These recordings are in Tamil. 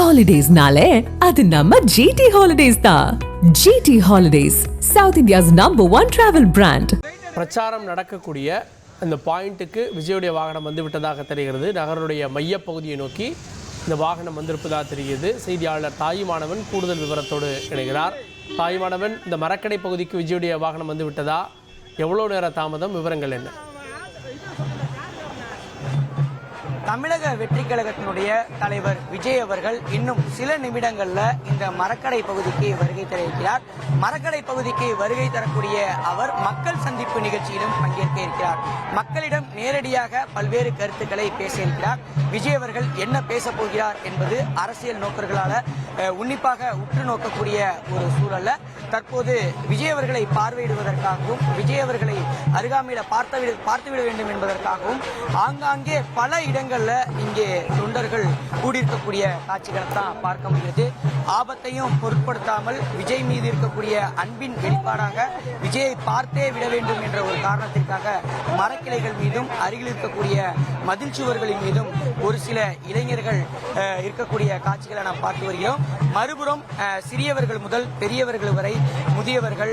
ஹாலிடேஸ்னாலே அது நம்ம ஜிடி ஹாலிடேஸ் தான். GT holidays, south India's #1 travel brand. பிரச்சாரம் நடக்கக்கூடிய இந்த பாயிண்ட்டுக்கு விஜயுடைய வாகனம் வந்து விட்டதாக தெரிகிறது. நகருடைய மையப்பகுதியை நோக்கி இந்த வாகனம் வந்திருப்பதாக தெரிகிறது. செய்தியாளர் தாயுமானவன் கூடுதல் விவரத்தோடு இணைகிறார். தாயுமானவன், இந்த மரக்கடை பகுதிக்கு விஜயுடைய வாகனம் வந்து விட்டதா? எவ்வளோ நேர தாமதம்? விவரங்கள் என்ன? தமிழக வெற்றி கழகத்தினுடைய தலைவர் விஜய் அவர்கள் இன்னும் சில நிமிடங்கள்ல இந்த மரக்கடை பகுதிக்கு வருகை தர இருக்கிறார். மரக்கடை பகுதிக்கு வருகை தரக்கூடிய அவர் மக்கள் சந்திப்பு நிகழ்ச்சியிலும் பங்கேற்க இருக்கிறார். மக்களிடம் நேரடியாக பல்வேறு கருத்துக்களை பேச இருக்கிறார். விஜய் அவர்கள் என்ன பேச போகிறார் என்பது அரசியல் நோக்கர்களால உன்னிப்பாக உற்று நோக்கக்கூடிய ஒரு சூழல்ல தற்போது விஜய் அவர்களை பார்வையிடுவதற்காகவும் விஜய் அவர்களை அருகாமையில பார்த்துவிட வேண்டும் என்பதற்காகவும் ஆங்காங்கே பல இடங்கள்ல இங்கே தொண்டர்கள் கூடியிருக்கக்கூடிய காட்சிகளை தான் பார்க்க முடிகிறது. ஆபத்தையும் பொருட்படுத்தாமல் விஜய் மீது இருக்கக்கூடிய அன்பின் வெளிப்பாடாக விஜயை பார்த்தே விட வேண்டும் என்ற ஒரு காரணத்திற்காக மரக்கிளைகள் மீதும் அருகில் இருக்கக்கூடிய மதில் சுவர்களின் மீதும் ஒரு சில இளைஞர்கள் இருக்கக்கூடிய காட்சிகளை நாம் பார்த்து வருகிறோம். மறுபுறம் சிறியவர்கள் முதல் பெரியவர்கள் வரை முதியவர்கள்,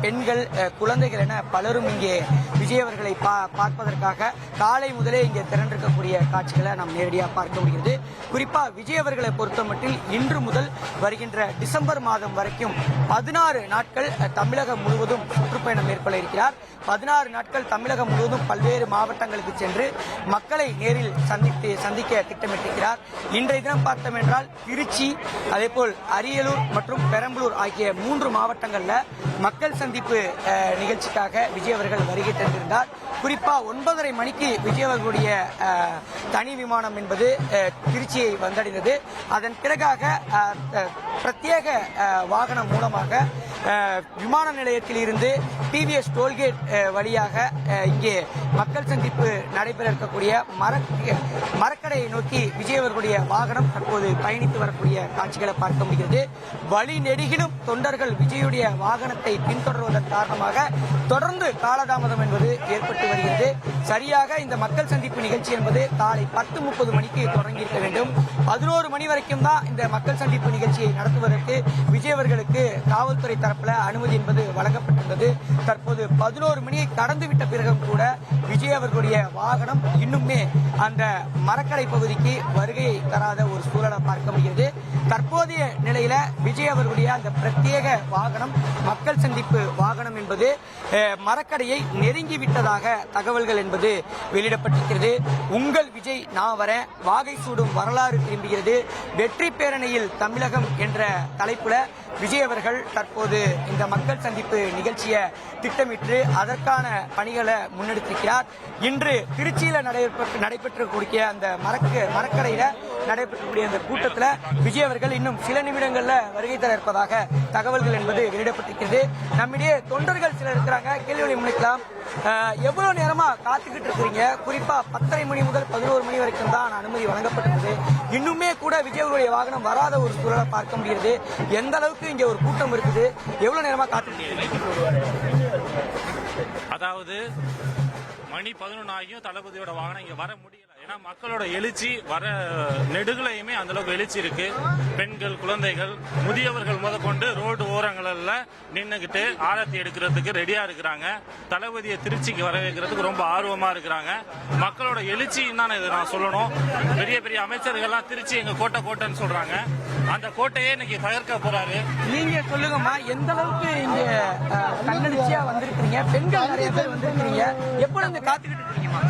பெண்கள், குழந்தைகள் என பலரும் இங்கே விஜய் அவர்களை பார்ப்பதற்காக காலை முதலே இங்கே திரண்டிருக்கக்கூடிய காட்சிகளை நாம் நேரடியாக பார்க்க முடிகிறது. குறிப்பா விஜய் அவர்களை பொறுத்தமட்டில் இன்று முதல் வருகின்ற டிசம்பர் மாதம் வரைக்கும் 16 நாட்கள் தமிழகம் முழுவதும் சுற்றுப்பயணம் மேற்கொள்ள இருக்கிறார். 16 நாட்கள் தமிழகம் முழுவதும் பல்வேறு மாவட்டங்களுக்கு சென்று மக்களை நேரில் சந்திக்க திட்டமிட்டிருக்கிறார். இன்றைய தினம் பார்த்தோம் என்றால் திருச்சி, அதேபோல் அரியலூர் மற்றும் பெரம்பலூர் ஆகிய 3 மாவட்டங்கள்ல மக்கள் சந்திப்பு நிகழ்ச்சிக்காக விஜய் அவர்கள் வருகை தந்திருந்தார். குறிப்பா 9:30 மணிக்கு விஜய் அவர்களுடைய தனி விமானம் என்பது திருச்சியை வந்தடைந்தது. அதன் பிறகாக பிரத்யேக வாகனம் மூலமாக விமான நிலையத்தில் இருந்து டிவிஎஸ் டோல்கேட் வழியாக இங்கே மக்கள் சந்திப்பு நடைபெற இருக்கக்கூடிய மரக்கடையை நோக்கி விஜய் அவர்களுடைய வாகனம் தற்போது பயணித்து வரக்கூடிய காட்சிகளை பார்க்க முடிகிறது. வழி நெடுகிலும் தொண்டர்கள் விஜயுடைய வாகனத்தை பின்தொடர்வதன் காரணமாக தொடர்ந்து காலதாமதம் என்பது ஏற்பட்டு வருகிறது. சரியாக இந்த மக்கள் சந்திப்பு நிகழ்ச்சி என்பது காலை 10:30 மணிக்கு தொடங்கியிருக்க வேண்டும். 11 மணி வரைக்கும் தான் இந்த மக்கள் சந்திப்பு நிகழ்ச்சியை நடத்துவதற்கு விஜய் அவர்களுக்கு காவல்துறை தரப்புல அனுமதி என்பது வழங்கப்பட்டிருந்தது. தற்போது 11 மணியை கடந்துவிட்ட பிறகும் கூட விஜய் அவர்களுடைய வாகனம் இன்னுமே அந்த மரக்கடை பகுதிக்கு வருகையை தராத ஒரு சூழலை பார்க்க முடிகிறது. தற்போதைய நிலையில விஜய் அவர்களுடைய அந்த பிரத்யேக வாகனம், மக்கள் சந்திப்பு வாகனம் என்பது மரக்கடையை நெருங்கிவிட்டதாக தகவல்கள் என்பது வெளியிடப்பட்டிருக்கிறது. உங்கள் விஜய் நான் வரேன், வாகை சூடும் வரலாறு திரும்புகிறது, வெற்றி பேரணியில் தமிழகம் என்ற தலைப்புல விஜய் அவர்கள் தற்போது இந்த மக்கள் சந்திப்பு நிகழ்ச்சியை திட்டமிட்டு அதற்கான பணிகளை முன்னெடுத்திருக்கிறார். இன்று திருச்சியில நடைபெற்றக்கூடிய அந்த மரக்கடையில நடைபெற்றக்கூடிய அந்த கூட்டத்தில் விஜய் அவர்கள் இன்னும் சில நிமிடங்கள்ல வருகை தர இருப்பதாக தகவல்கள் என்பது வெளியிடப்பட்டிருக்கிறது. நம்மிடையே தொண்டர்கள் சிலர் இருக்கிறாங்க, கேள்வி முன்னிக்கலாம். எவ்வளவு நேரமா காத்துக்கிட்டு இருக்கிறீங்க? குறிப்பா 10:30 மணி முதல் 11 மணி வரைக்கும் தான் அனுமதி வழங்கப்பட்டிருந்தது. இன்னுமே கூட விஜய் அவருடைய வாகனம் வராத ஒரு சூழலை பார்க்க முடிகிறது. எந்த அளவுக்கு இங்க ஒரு கூட்டம் இருக்குது? எவ்வளவு நேரமா காத்துக்கிட்டு? அதாவது மணி 11 ஆகியும் தளபதியோட வாகனம் இங்க வர முடியல. ஏன்னா மக்களோட எழுச்சி வர நெடுகளையுமே அந்த அளவுக்கு எழுச்சி இருக்கு. பெண்கள், குழந்தைகள், முதியவர்கள் முதற்கொண்டு ரோடு ஓரங்களில் நின்றுகிட்டு ஆரத்தி எடுக்கிறதுக்கு ரெடியா இருக்கிறாங்க. தளபதியை திருச்சிக்கு வர வைக்கிறதுக்கு ரொம்ப ஆர்வமா இருக்கிறாங்க. மக்களோட எழுச்சின்னு தான் இதை நான் சொல்லணும். பெரிய பெரிய அமைச்சர்கள்லாம் திருச்சி எங்க கோட்டைன்னு சொல்றாங்க. அந்த கோட்டையே இன்னைக்கு தகர்க்க போறாரு. நீங்க சொல்லுங்கம்மா, எந்த அளவுக்கு இங்க கண்ணடிச்சியா வந்திருக்கீங்க? பெண்கள் நிறைய பேர் வந்திருக்கீங்க. எப்போ வந்து காத்துக்கிட்டு இருக்கீங்கம்மா?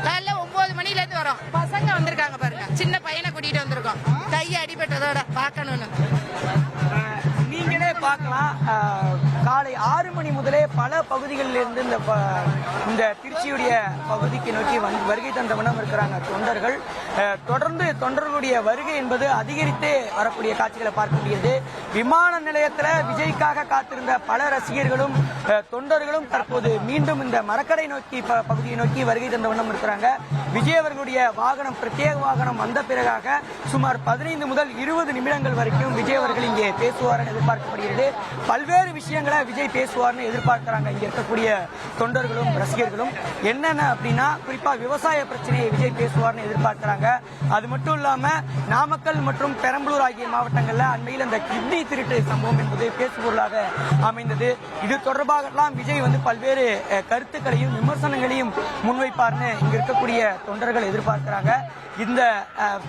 காலைல 9 மணில இருந்து வரோம். பசங்க வந்திருக்காங்க பாருங்க, சின்ன பையனை கூட்டிட்டு வந்திருக்கோம். கையை அடிபட்டதோட பாக்கணும்னு. நீங்களே பார்க்கலாம், காலை 6 மணி முதலே பல பகுதிகளில் இருந்து இந்த திருச்சியுடைய பகுதிக்கு நோக்கி வருகை தந்தவனம் இருக்கிறாங்க தொண்டர்கள். தொடர்ந்து தொண்டர்களுடைய வருகை என்பது அதிகரித்தே வரக்கூடிய காட்சிகளை பார்க்க முடியுது. விமான நிலையத்தில் விஜய்க்காக காத்திருந்த பல ரசிகர்களும் தொண்டர்களும் தற்போது மீண்டும் இந்த மரக்கடை நோக்கி பகுதியை நோக்கி வருகை தந்தவனம் இருக்கிறாங்க. விஜய் அவர்களுடைய வாகனம், பிரத்யேக வாகனம் வந்த பிறகாக சுமார் 15 முதல் 20 நிமிடங்கள் வரைக்கும் விஜய் அவர்கள் இங்கே பேசுவார் என எதிர்பார்க்கப்படுகிறது. பல்வேறு விஷயங்களை நிமிடங்கள்ல விஜய் பேசுவார்னு எதிர்பார்க்கிறாங்க இங்க இருக்கக்கூடிய தொண்டர்களும் ரசிகர்களும். என்னென்ன அப்படின்னா குறிப்பா விவசாய பிரச்சனையை விஜய் பேசுவார்னு எதிர்பார்க்கிறாங்க. அது மட்டும் இல்லாம நாமக்கல் மற்றும் பெரம்பலூர் ஆகிய மாவட்டங்கள்ல அண்மையில் இந்த கிட்னி திருட்டு சம்பவம் என்பது பேசுபொருளாக அமைந்தது. இது தொடர்பாகலாம் விஜய் பல்வேறு கருத்துக்களையும் விமர்சனங்களையும் முன்வைப்பார்னு இங்க இருக்கக்கூடிய தொண்டர்கள் எதிர்பார்க்கிறாங்க. இந்த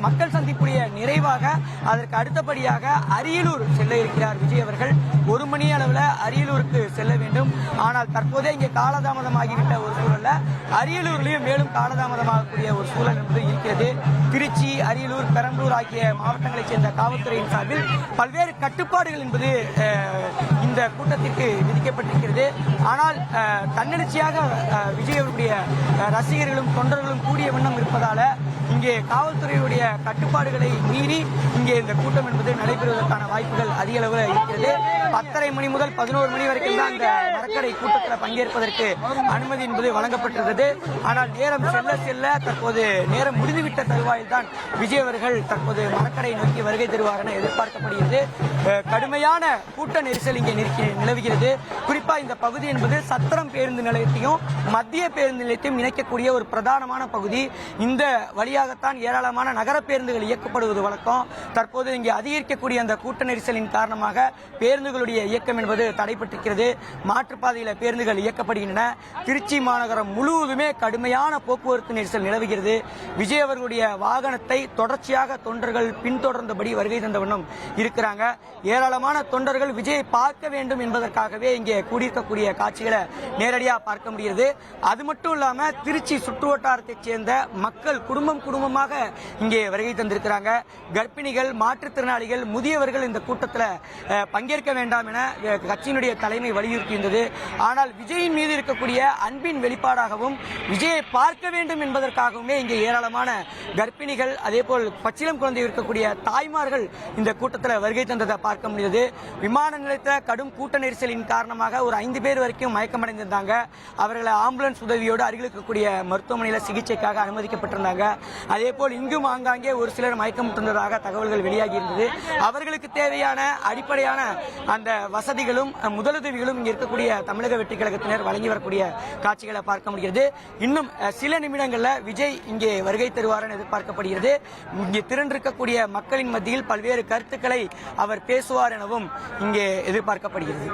மக்கள் சந்திப்புடைய நிறைவாக அதற்கு அடுத்தபடியாக அரியலூர் செல்ல இருக்கிறார் விஜய் அவர்கள். 1 மணி அளவில் அரியலூருக்கு செல்ல வேண்டும். ஆனால் தற்போதே இங்கே காலதாமதமாகிவிட்ட ஒரு சூழல்ல அரியலூர்லயும் மேலும் காலதாமதமாகக்கூடிய ஒரு சூழல் என்பது இருக்கிறது. திருச்சி, அரியலூர், பெரம்பலூர் ஆகிய மாவட்டங்களைச் சேர்ந்த காவல்துறையின் சார்பில் பல்வேறு கட்டுப்பாடுகள் என்பது இந்த கூட்டத்திற்கு விதிக்கப்பட்டிருக்கிறது. ஆனால் தன்னெழுச்சியாக விஜய் அவருடைய ரசிகர்களும் தொண்டர்களும் கூடிய வண்ணம் இருப்பதால இங்கே காவல்துறையுடைய கட்டுப்பாடுகளை மீறி இங்கே இந்த கூட்டம் என்பது நடைபெறுவதற்கான வாய்ப்புகள் அதிக அளவில் இருக்கிறது. 10:30 மணி முதல் 11 மணி வரைக்கும் தான் இந்த மரக்கடை கூட்டத்தில் பங்கேற்பதற்கு அனுமதி என்பது வழங்கப்பட்டிருந்தது. ஆனால் நேரம் செல்ல செல்ல தற்போது நேரம் முடிந்துவிட்ட தருவாயில் தான் விஜய் அவர்கள் தற்போது மரக்கடை நோக்கி வருகை தருவார் என எதிர்பார்க்கப்படுகிறது. கடுமையான கூட்ட நெரிசல் இங்கே நிலவுகிறது. குறிப்பா இந்த பகுதி என்பது சத்திரம் பேருந்து நிலையத்தையும் மத்திய பேருந்து நிலையத்தையும் இணைக்கக்கூடிய ஒரு பிரதானமான பகுதி. இந்த வழியாகத்தான் ஏராளமான நகர பேருந்துகள் இயக்கப்படுவது வழக்கம். தற்போது இங்கே அதிகரிக்கக்கூடிய அந்த கூட்ட நெரிசலின் காரணமாக பேருந்துகளுடைய இயக்கம் என்பது தடைப்பட்டிருக்கிறது. மாற்றுப்பாதையில பேருந்துகள் இயக்கப்படுகின்றன. திருச்சி மாநகரம் முழுவதுமே கடுமையான போக்குவரத்து நெரிசல் நிலவுகிறது. விஜய் அவர்களுடைய வாகனத்தை தொடர்ச்சியாக தொண்டர்கள் பின்தொடர்ந்தபடி வருகை தந்த வண்ணம் இருக்கிறாங்க. ஏராளமான தொண்டர்கள் விஜயை பார்க்க வேண்டும் என்பதற்காகவே இங்கே கூடியிருக்கக்கூடிய காட்சிகளை நேரடியாக பார்க்க முடிகிறது. அது மட்டும் இல்லாம திருச்சி சுற்று வட்டாரத்தைச் சேர்ந்த மக்கள் குடும்பமாக இங்கே வருகை தந்திருக்கிறாங்க. கர்ப்பிணிகள், மாற்றுத்திறனாளிகள், முதியவர்கள் இந்த கூட்டத்தில் பங்கேற்க வேண்டாம் என கட்சியினுடைய தலைமை வலியுறுத்தியிருந்தது. ஆனால் விஜயின் மீது இருக்கக்கூடிய அன்பின் வெளிப்பாடாகவும் விஜயை பார்க்க வேண்டும் என்பதற்காகவுமே இங்கே ஏராளமான கர்ப்பிணிகள், அதே போல் பச்சிளம் குழந்தை இருக்கக்கூடிய தாய்மார்கள் இந்த கூட்டத்தில் வருகை தந்ததை பார்க்க முடிந்தது. விமான நிலையத்தில் கடும் கூட்ட நெரிசலின் காரணமாக ஒரு 5 பேர் வரைக்கும் மயக்கமடைந்திருந்தாங்க. அவர்களை ஆம்புலன்ஸ் உதவியோடு அருகில் இருக்கக்கூடிய மருத்துவமனையில் சிகிச்சைக்காக அனுமதிக்கப்பட்டிருந்தாங்க. அதே போல் இங்கும் ஆங்காங்கே ஒரு சிலர் மயக்கமுற்றதாக தகவல்கள் வெளியாகி இருந்தது. அவர்களுக்கு தேவையான அடிப்படையான அந்த வசதிகளும் முதலுதவிகளும் இங்கே இருக்கக்கூடிய தமிழக வெற்றி கழகத்தினர் வழங்கி வரக்கூடிய காட்சிகளை பார்க்க முடிகிறது. இன்னும் சில நிமிடங்கள்ல விஜய் இங்கே வருகை தருவார் என எதிர்பார்க்கப்படுகிறது. இங்கே திரண்டிருக்கக்கூடிய மக்களின் மத்தியில் பல்வேறு கருத்துக்களை அவர் பேசுவார் எனவும் இங்கே எதிர்பார்க்கப்படுகிறது.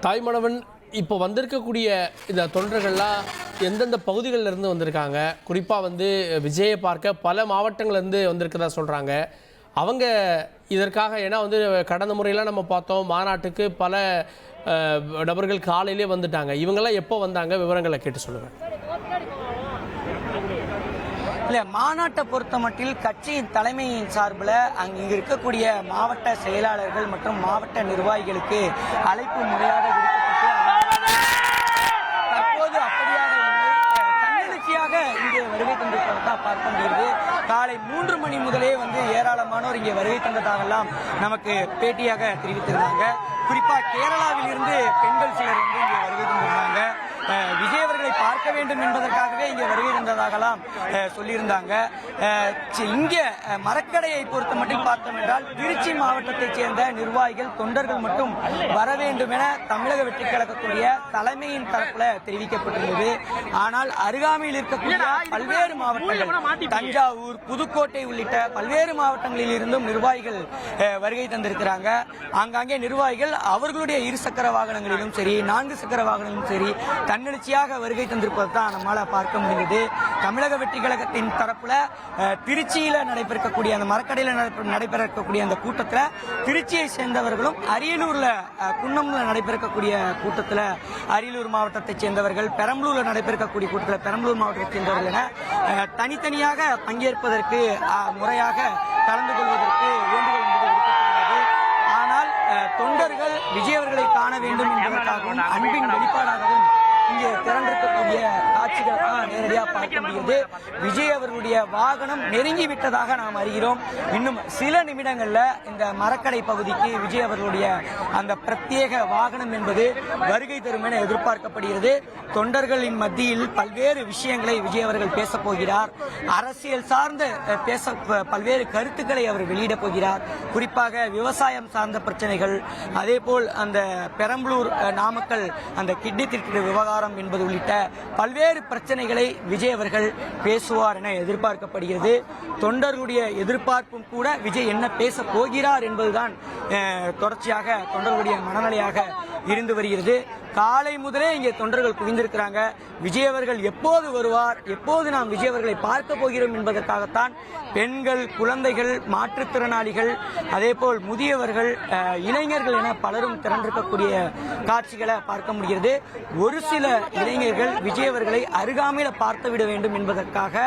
தாய்மானவன், இப்போ வந்திருக்கக்கூடிய இந்த தொண்டர்கள்லாம் எந்தெந்த பகுதிகளில் இருந்து வந்திருக்காங்க? குறிப்பாக விஜயை பார்க்க பல மாவட்டங்கள்லேருந்து வந்திருக்கதா சொல்கிறாங்க. அவங்க இதற்காக ஏன்னா கடந்த முறையெல்லாம் நம்ம பார்த்தோம், மாநாட்டுக்கு பல நபர்கள் காலையிலே வந்துட்டாங்க. இவங்கெல்லாம் எப்போ வந்தாங்க? விவரங்களை கேட்டு சொல்லுங்கள். இல்ல, மாநாட்டை பொறுத்த மட்டில் கட்சியின் தலைமையின் சார்பில் இங்க இருக்கக்கூடிய மாவட்ட செயலாளர்கள் மற்றும் மாவட்ட நிர்வாகிகளுக்கு அழைப்பு முறையாக விடுக்கப்பட்டு தற்போது அப்படியாக தன்னெழுச்சியாக இங்கே வருகை தந்திருப்பதாக பார்க்க முடிகிறது. காலை 3 மணி முதலே ஏராளமானோர் இங்கே வருகை தந்ததாகலாம் நமக்கு பேட்டியாக தெரிவித்திருந்தாங்க. குறிப்பா கேரளாவில் இருந்து பெண்கள் சிலர் இங்கே வருகை தந்திருந்தாங்க. விஜய் அவர்களை பார்க்க வேண்டும் என்பதற்காகவே இங்கே வருகை தந்ததாகலாம் சொல்லியிருந்தாங்க. இங்க மரக்கடையை பொறுத்த மட்டும் பார்த்தோம் என்றால் திருச்சி மாவட்டத்தைச் சேர்ந்த நிர்வாகிகள், தொண்டர்கள் மட்டும் வர வேண்டும் என தமிழக வெற்றி கழகத்துடைய தலைமையின் தரப்புல தெரிவிக்கப்பட்டுள்ளது. ஆனால் அருகாமையில் இருக்கக்கூடிய பல்வேறு மாவட்டங்கள், தஞ்சாவூர், புதுக்கோட்டை உள்ளிட்ட பல்வேறு மாவட்டங்களில் இருந்தும் நிர்வாகிகள் வருகை தந்திருக்கிறாங்க. ஆங்காங்கே நிர்வாகிகள் அவர்களுடைய 2 சக்கர வாகனங்களிலும் சரி 4 சக்கர வாகனங்களிலும் சரி தன்னெழுச்சியாக வருகை தந்திருப்பது தான் நம்மளால பார்க்க முடியுது. தமிழக வெற்றி கழகத்தின் தரப்புல திருச்சியில நடைபெறக்கூடிய அந்த மரக்கடையில் நடைபெறக்கூடிய அந்த கூட்டத்தில் திருச்சியை சேர்ந்தவர்களும், அரியலூர்ல குன்னம்ல நடைபெறக்கூடிய கூட்டத்தில் அரியலூர் மாவட்டத்தை சேர்ந்தவர்கள், பெரம்பலூர்ல நடைபெறக்கூடிய கூட்டத்தில் பெரம்பலூர் மாவட்டத்தை சேர்ந்தவர்கள் என தனித்தனியாக பங்கேற்பதற்கு முறையாக கலந்து கொள்வதற்கு வேண்டுகோள் விடுக்கப்பட்டுள்ளது. ஆனால் தொண்டர்கள் விஜய் அவர்களை காண வேண்டும் என்பதற்காகவும் அன்பின் வெளிப்பாடாகவும் இங்கே திரண்டிருக்கக்கூடிய காட்சிகள் தான் நேரடியாக பார்க்க முடியுது. விஜய் அவர்களுடைய வாகனம் நெருங்கி விட்டதாக நாம் அறிகிறோம். இன்னும் சில நிமிடங்கள்ல இந்த மரக்கடை பகுதிக்கு விஜய் அவர்களுடைய அந்த பிரத்யேக வாகனம் என்பது வருகை தரும் என எதிர்பார்க்கப்படுகிறது. தொண்டர்களின் மத்தியில் பல்வேறு விஷயங்களை விஜய் அவர்கள் பேச போகிறார். அரசியல் சார்ந்த பல்வேறு கருத்துக்களை அவர் வெளியிட போகிறார். குறிப்பாக விவசாயம் சார்ந்த பிரச்சனைகள், அதே போல் அந்த பெரம்பலூர் நாமக்கல் அந்த கிட்னி திருட்டு விவகாரம் என்பது உள்ளிட்ட பல்வேறு பிரச்சனைகளை விஜய் அவர்கள் பேசுவார் என எதிர்பார்க்கப்படுகிறது. தொண்டர்களுடைய எதிர்பார்ப்பும் கூட விஜய் என்ன பேச போகிறார் என்பதுதான் தொடர்ச்சியாக தொண்டர்களுடைய மனநிலையாக இருந்து வருகிறது. காலை முதலே இங்கே தொண்டர்கள் குவிந்திருக்கிறாங்க. விஜய் அவர்கள் எப்போது வருவார், எப்போது நாம் விஜய் அவர்களை பார்க்க போகிறோம் என்பதற்காகத்தான் பெண்கள், குழந்தைகள், மாற்றுத்திறனாளிகள், அதே போல் முதியவர்கள், இளைஞர்கள் என பலரும் திரண்டிருக்கக்கூடிய காட்சிகளை பார்க்க முடிகிறது. ஒரு சில இளைஞர்கள் விஜய் அவர்களை அருகாமையில பார்த்து விட வேண்டும் என்பதற்காக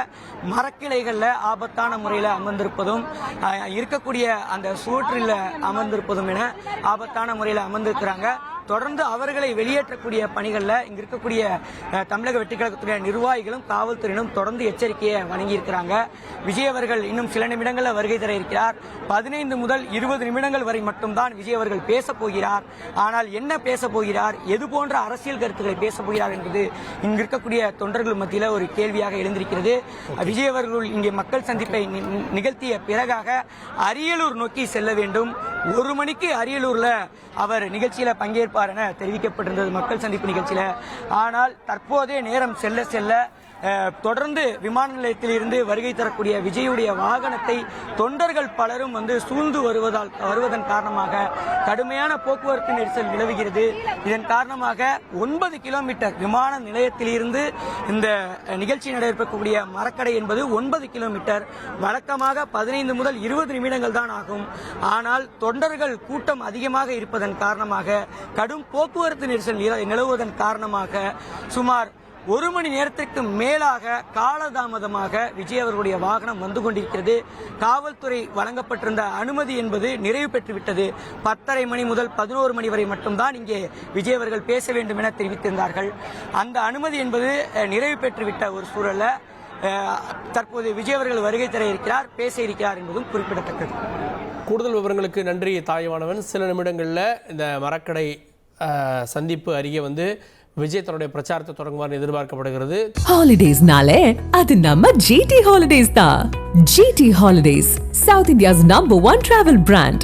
மரக்கிளைகள்ல ஆபத்தான முறையில் அமர்ந்திருப்பதும், இருக்கக்கூடிய அந்த சுவற்றில் அமர்ந்திருப்பதும் என ஆபத்தான முறையில் அமர்ந்திருக்கிறாங்க. தொடர்ந்து அவர்களை வெளியேற்றக்கூடிய பணிகளில் இங்க இருக்கக்கூடிய தமிழக வெற்றி கழகத்துடைய நிர்வாகிகளும் காவல்துறையினரும் தொடர்ந்து எச்சரிக்கையை வழங்கியிருக்கிறாங்க. விஜய் அவர்கள் இன்னும் சில நிமிடங்களில் வருகை தர இருக்கிறார். 15 முதல் 20 நிமிடங்கள் வரை மட்டும்தான் விஜய் அவர்கள் பேச போகிறார். ஆனால் என்ன பேச போகிறார், எது போன்ற அரசியல் கருத்துக்களை பேச போகிறார் என்பது இங்கு இருக்கக்கூடிய தொண்டர்கள் மத்தியில் ஒரு கேள்வியாக எழுந்திருக்கிறது. விஜய் அவர்கள் இங்கே மக்கள் சந்திப்பை நிகழ்த்திய பிறகாக அரியலூர் நோக்கி செல்ல வேண்டும். 1 மணிக்கு அரியலூர்ல அவர் நிகழ்ச்சியில பங்கேற்பார் என தெரிவிக்கப்பட்டிருந்தது மக்கள் சந்திப்பு நிகழ்ச்சியில. ஆனால் தற்போதே நேரம் செல்ல செல்ல தொடர்ந்து விமான நிலையத்தில் இருந்து வருகை தரக்கூடிய விஜயுடைய வாகனத்தை தொண்டர்கள் பலரும் சூழ்ந்து வருவதன் காரணமாக கடுமையான போக்குவரத்து நெரிசல் நிலவுகிறது. இதன் காரணமாக 9 கிலோமீட்டர் விமான நிலையத்தில் இருந்து இந்த நிகழ்ச்சி நடைபெறக்கூடிய மரக்கடை என்பது 9 கிலோமீட்டர். வழக்கமாக 15 முதல் 20 நிமிடங்கள் தான் ஆகும். ஆனால் தொண்டர்கள் கூட்டம் அதிகமாக இருப்பதன் காரணமாக, கடும் போக்குவரத்து நெரிசல் நிலவுவதன் காரணமாக சுமார் 1 மணி நேரத்திற்கு மேலாக காலதாமதமாக விஜய் அவர்களுடைய வாகனம் வந்து கொண்டிருக்கிறது. காவல்துறை வழங்கப்பட்டிருந்த அனுமதி என்பது நிறைவு பெற்றுவிட்டது. 10:30 மணி முதல் 11 மணி வரை மட்டும்தான் இங்கே விஜய் அவர்கள் பேச வேண்டும் என தெரிவித்திருந்தார்கள். அந்த அனுமதி என்பது நிறைவு பெற்றுவிட்ட ஒரு சூழல்ல தற்போது விஜய் அவர்கள் வருகை தர இருக்கிறார், பேச இருக்கிறார் என்பதும் குறிப்பிடத்தக்கது. கூடுதல் விவரங்களுக்கு நன்றி தாய்வானவன். சில நிமிடங்களில் இந்த மரக்கடை சந்திப்பு அருகே விஜய் தன்னுடைய பிரச்சாரத்தை தொடங்குவார் எதிர்பார்க்கப்படுகிறது. ஹாலிடேஸ்னாலே அது நம்ம GT ஹாலிடேஸ் தான். GT holidays, South India's #1 travel brand.